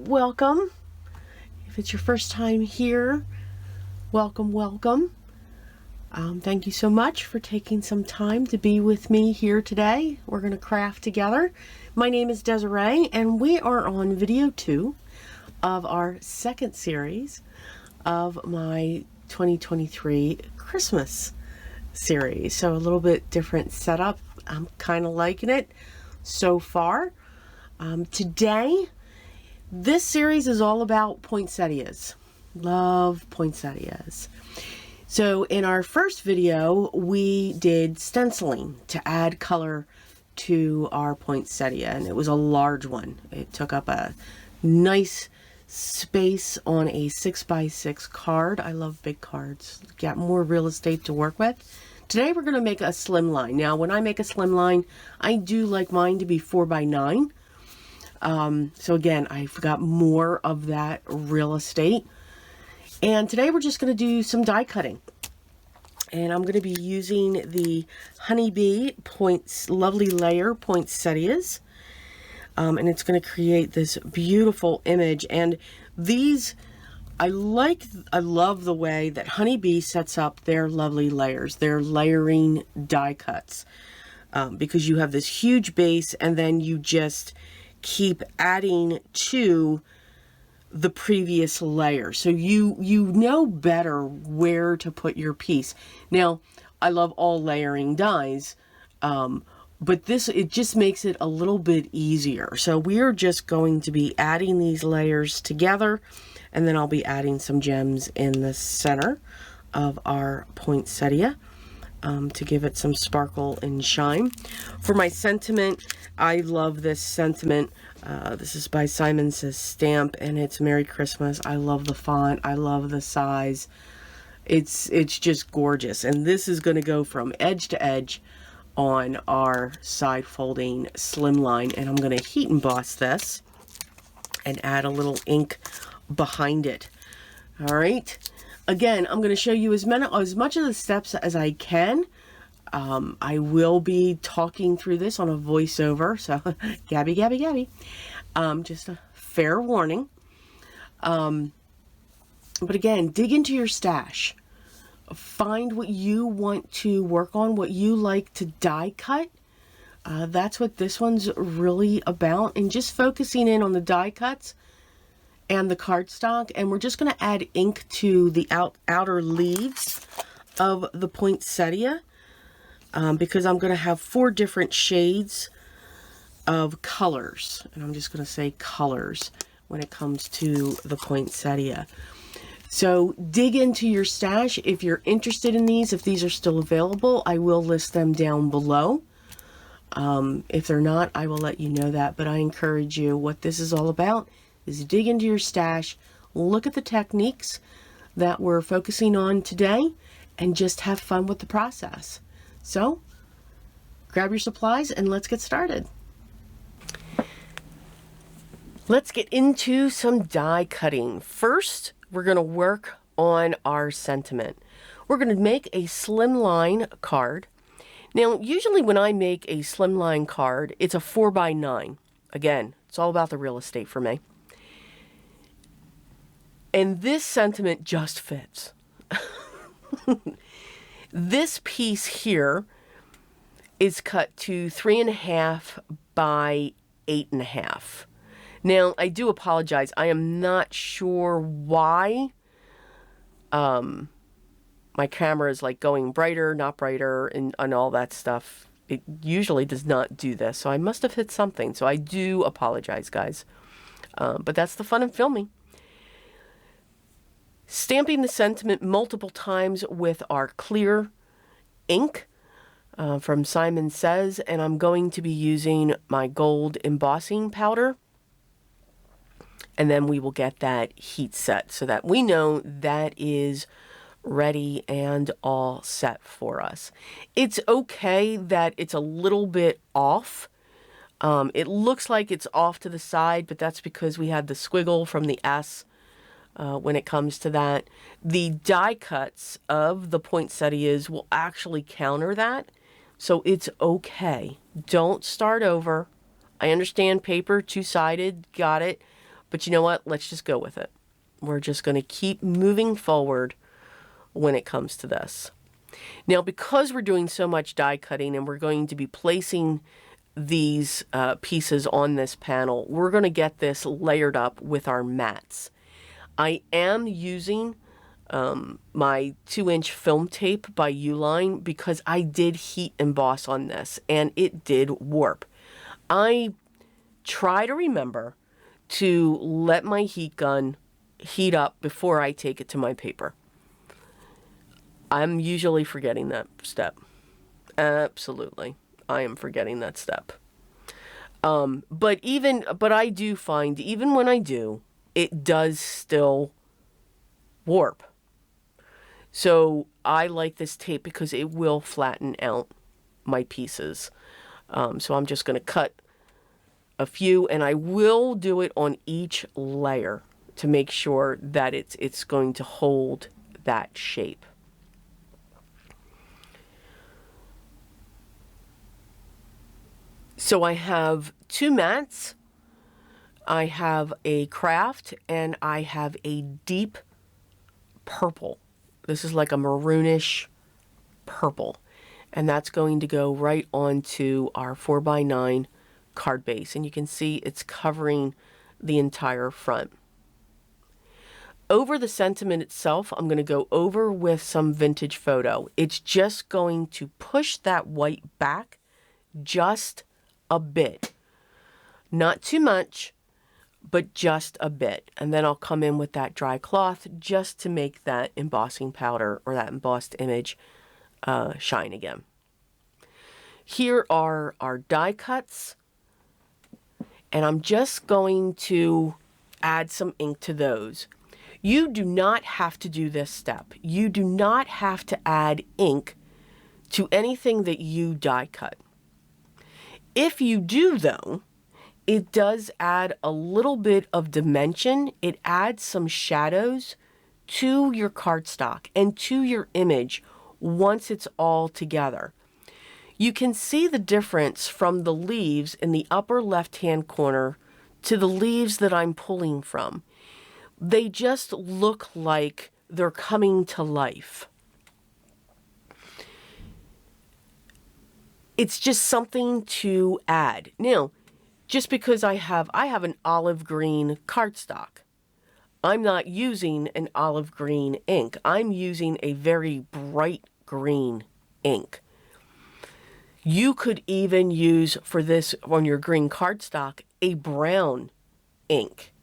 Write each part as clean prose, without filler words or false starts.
welcome. If it's your first time here, welcome, welcome. Thank you so much for taking some time to be with me here today. We're going to craft together. My name is Desiree, and we are on video 2 of our second series of my 2023 Christmas series. So a little bit different setup. I'm kind of liking it so far. Today, this series is all about poinsettias. Love poinsettias. So in our first video, we did stenciling to add color to our poinsettia, and it was a large one. It took up a nice space on a 6x6 card. I love big cards. Got more real estate to work with. Today we're going to make a slim line. Now when I make a slim line, I do like mine to be 4x9. So again, I've got more of that real estate. And today we're just going to do some die cutting. And I'm going to be using the Honeybee Lovely Layer Poinsettias. And it's going to create this beautiful image. And these, I love the way that Honeybee sets up their lovely layers. Their layering die cuts. Because you have this huge base and then you just keep adding to the previous layer, so you know better where to put your piece. Now I love all layering dies, but it just makes it a little bit easier. So we are just going to be adding these layers together, and then I'll be adding some gems in the center of our poinsettia to give it some sparkle and shine. For my sentiment, I love this sentiment. This is by Simon Says Stamp, and it's Merry Christmas. I love the font. I love the size. It's just gorgeous. And this is going to go from edge to edge on our side folding slim line. And I'm going to heat emboss this and add a little ink behind it. All right. Again, I'm going to show you as much of the steps as I can. I will be talking through this on a voiceover, so Gabby. Just a fair warning. But again, dig into your stash. Find what you want to work on, what you like to die cut. That's what this one's really about. And just focusing in on the die cuts and the cardstock. And we're just going to add ink to the outer leaves of the poinsettia. Because I'm going to have 4 different shades of colors. And I'm just going to say colors when it comes to the poinsettia. So dig into your stash if you're interested in these. If these are still available, I will list them down below. If they're not, I will let you know that. But I encourage you, what this is all about is dig into your stash, look at the techniques that we're focusing on today, and just have fun with the process. So, grab your supplies and let's get started. Let's get into some die cutting. First, we're going to work on our sentiment. We're going to make a slimline card. Now, usually when I make a slimline card, it's a 4x9. Again, it's all about the real estate for me. And this sentiment just fits. This piece here is cut to 3.5 by 8.5. Now, I do apologize. I am not sure why my camera is like going brighter, not brighter, and all that stuff. It usually does not do this, so I must have hit something. So I do apologize, guys. But that's the fun of filming. Stamping the sentiment multiple times with our clear ink from Simon Says, and I'm going to be using my gold embossing powder. And then we will get that heat set so that we know that is ready and all set for us. It's okay that it's a little bit off. It looks like it's off to the side, but that's because we had the squiggle from the S. When it comes to that, the die cuts of the poinsettias will actually counter that, so it's okay. Don't start over. I understand paper, two-sided, got it, But you know what? Let's just go with it. We're just going to keep moving forward when it comes to this. Now, because we're doing so much die cutting and we're going to be placing these pieces on this panel, we're going to get this layered up with our mats. I am using my 2-inch film tape by Uline because I did heat emboss on this and it did warp. I try to remember to let my heat gun heat up before I take it to my paper. I'm usually forgetting that step. Absolutely. I am forgetting that step. But I do find, even when I do, it does still warp. So I like this tape because it will flatten out my pieces. So I'm just going to cut a few, and I will do it on each layer to make sure that it's going to hold that shape. So I have 2 mats, I have a craft, and I have a deep purple. This is like a maroonish purple, and that's going to go right onto our 4x9 card base, and you can see it's covering the entire front. Over the sentiment itself, I'm going to go over with some vintage photo. It's just going to push that white back just a bit. Not too much, but just a bit. And then I'll come in with that dry cloth just to make that embossing powder or that embossed image shine again. Here are our die cuts, and I'm just going to add some ink to those. You do not have to do this step. You do not have to add ink to anything that you die cut. If you do, though, it does add a little bit of dimension. It adds some shadows to your cardstock and to your image once it's all together. You can see the difference from the leaves in the upper left-hand corner to the leaves that I'm pulling from. They just look like they're coming to life. It's just something to add. Now, just because I have an olive green cardstock, I'm not using an olive green ink. I'm using a very bright green ink. You could even use, for this on your green cardstock, a brown ink.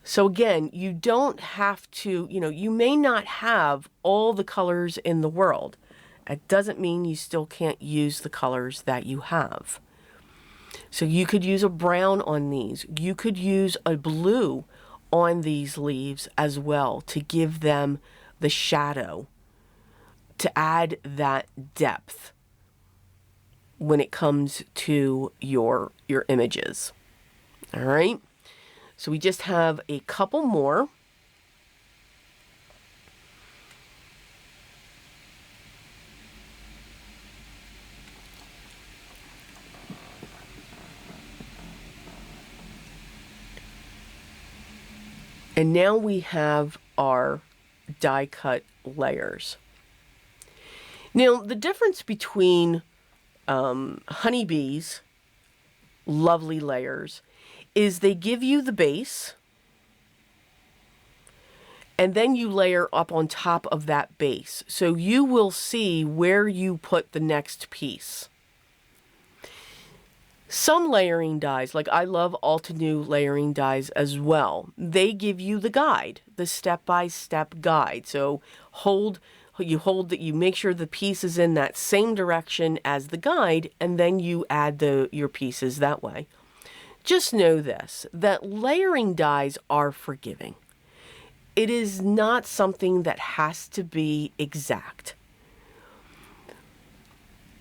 So again, you don't have to, you may not have all the colors in the world. It doesn't mean you still can't use the colors that you have. So you could use a brown on these. You could use a blue on these leaves as well to give them the shadow, to add that depth when it comes to your images. All right. So we just have a couple more. And now we have our die cut layers. Now, the difference between honeybees, lovely layers, is they give you the base, and then you layer up on top of that base. So you will see where you put the next piece. Some layering dies, like I love Altenew layering dies as well. They give you the guide, the step-by-step guide. So you make sure the piece is in that same direction as the guide, and then you add your pieces that way. Just know this, that layering dies are forgiving. It is not something that has to be exact.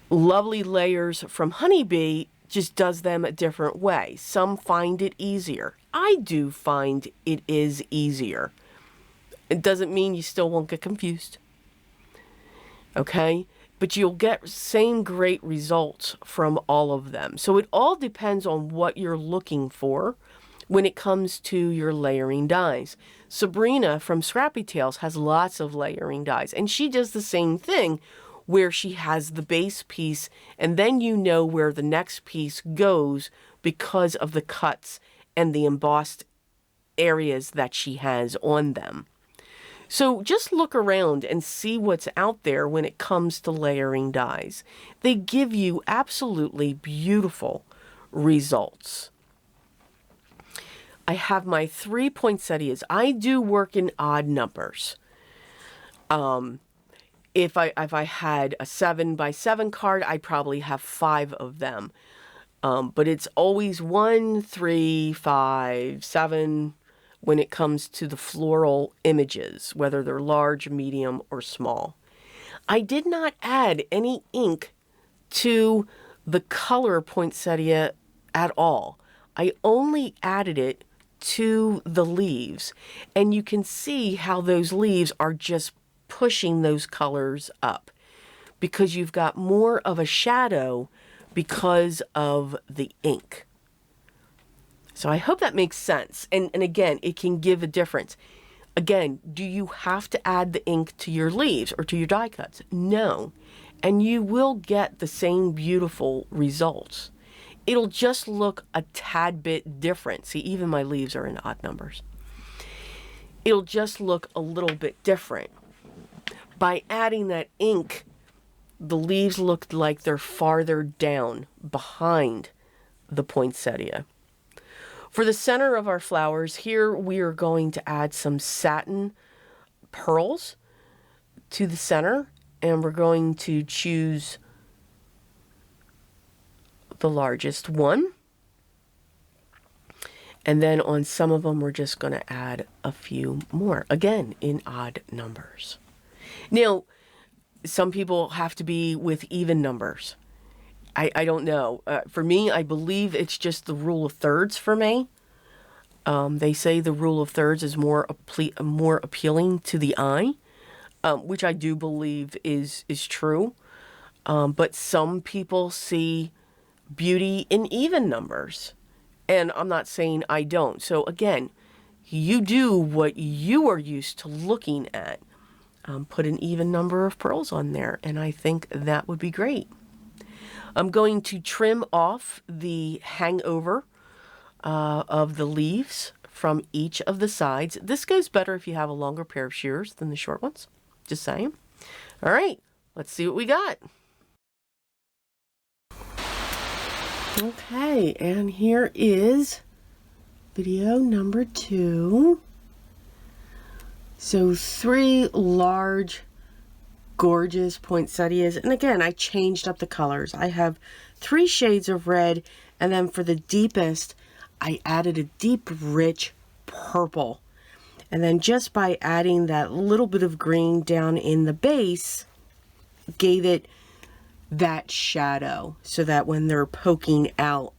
Lovely layers from Honeybee just does them a different way. Some find it easier. I do find it is easier. It doesn't mean you still won't get confused. Okay? But you'll get same great results from all of them. So it all depends on what you're looking for when it comes to your layering dies. Sabrina from Scrappy Tales has lots of layering dies, and she does the same thing where she has the base piece, and then you know where the next piece goes because of the cuts and the embossed areas that she has on them. So just look around and see what's out there when it comes to layering dies. They give you absolutely beautiful results. I have my 3 poinsettias. I do work in odd numbers. If I had a 7x7 card, I'd probably have 5 of them. But it's always 1, 3, 5, 7 when it comes to the floral images, whether they're large, medium, or small. I did not add any ink to the color poinsettia at all. I only added it to the leaves, and you can see how those leaves are just pushing those colors up because you've got more of a shadow because of the ink. So I hope that makes sense. And again, it can give a difference. Again, do you have to add the ink to your leaves or to your die cuts? No. And you will get the same beautiful results. It'll just look a tad bit different. See, even my leaves are in odd numbers. It'll just look a little bit different. By adding that ink, the leaves look like they're farther down behind the poinsettia. For the center of our flowers, here we are going to add some satin pearls to the center, and we're going to choose the largest one. And then on some of them, we're just going to add a few more, again, in odd numbers. Now, some people have to be with even numbers. I don't know. For me, I believe it's just the rule of thirds for me. They say the rule of thirds is more appealing to the eye, which I do believe is true. But some people see beauty in even numbers, and I'm not saying I don't. So again, you do what you are used to looking at. Put an even number of pearls on there, and I think that would be great. I'm going to trim off the hangover of the leaves from each of the sides. This goes better if you have a longer pair of shears than the short ones. Just saying. All right, let's see what we got. Okay, and here is video number 2. So 3 large, gorgeous poinsettias. And again, I changed up the colors. I have 3 shades of red, and then for the deepest, I added a deep, rich purple. And then just by adding that little bit of green down in the base, gave it that shadow so that when they're poking out,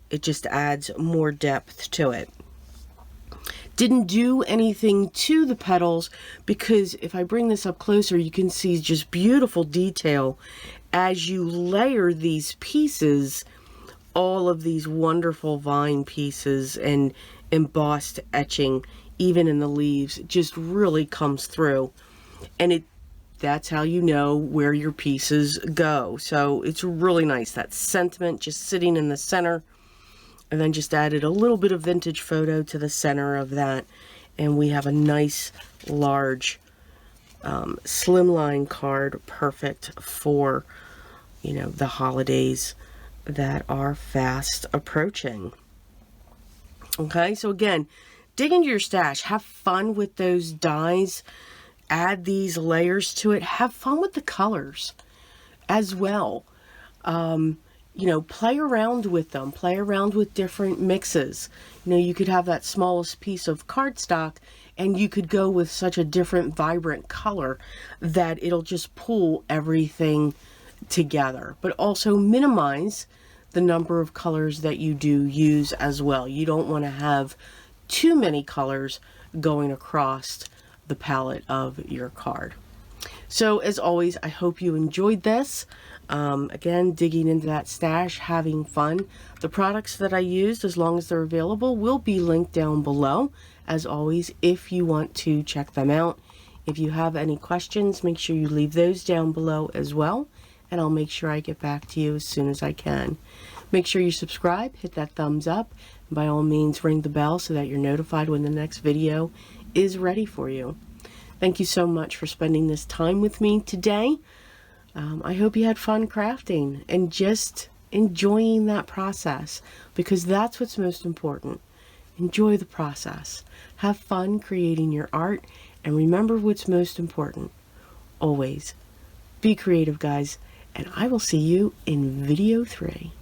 it just adds more depth to it. Didn't do anything to the petals because if I bring this up closer, you can see just beautiful detail as you layer these pieces, all of these wonderful vine pieces and embossed etching, even in the leaves, just really comes through. And that's how you know where your pieces go. So it's really nice, that sentiment just sitting in the center. And then just added a little bit of vintage photo to the center of that. And we have a nice, large, slimline card, perfect for, you know, the holidays that are fast approaching. Okay, so again, dig into your stash. Have fun with those dies. Add these layers to it. Have fun with the colors as well. You know, play around with them. Play around with different mixes. You know, you could have that smallest piece of cardstock and you could go with such a different, vibrant color that it'll just pull everything together. But also minimize the number of colors that you do use as well. You don't want to have too many colors going across the palette of your card. So as always, I hope you enjoyed this. Again, digging into that stash, having fun. The products that I used, as long as they're available, will be linked down below, as always, if you want to check them out. If you have any questions, make sure you leave those down below as well, and I'll make sure I get back to you as soon as I can. Make sure you subscribe, hit that thumbs up, and by all means ring the bell so that you're notified when the next video is ready for you. Thank you so much for spending this time with me today. I hope you had fun crafting and just enjoying that process, because that's what's most important. Enjoy the process. Have fun creating your art, and remember what's most important. Always be creative, guys, and I will see you in video 3.